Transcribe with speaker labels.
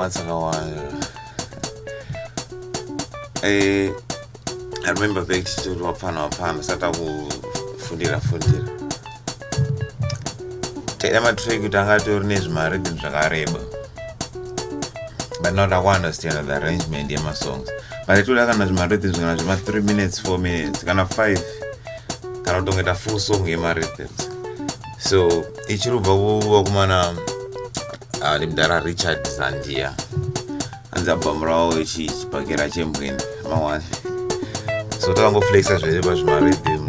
Speaker 1: I remember back to wapana sata kufundira taida matrack kuti anga atori nezvimarhythm zvakareba, but not I understand the arrangement yemasongs, but itoda kana zvimarhythm kana zvima 3 minutes 4 minutes kana 5 kana kutongeta full song yemarhythms. So ichirubva kuvakomana rimudara Richard Zandia anzi album ravo ichipakira chembweni mawani, so takangoflexa zvese pazvimarhythm.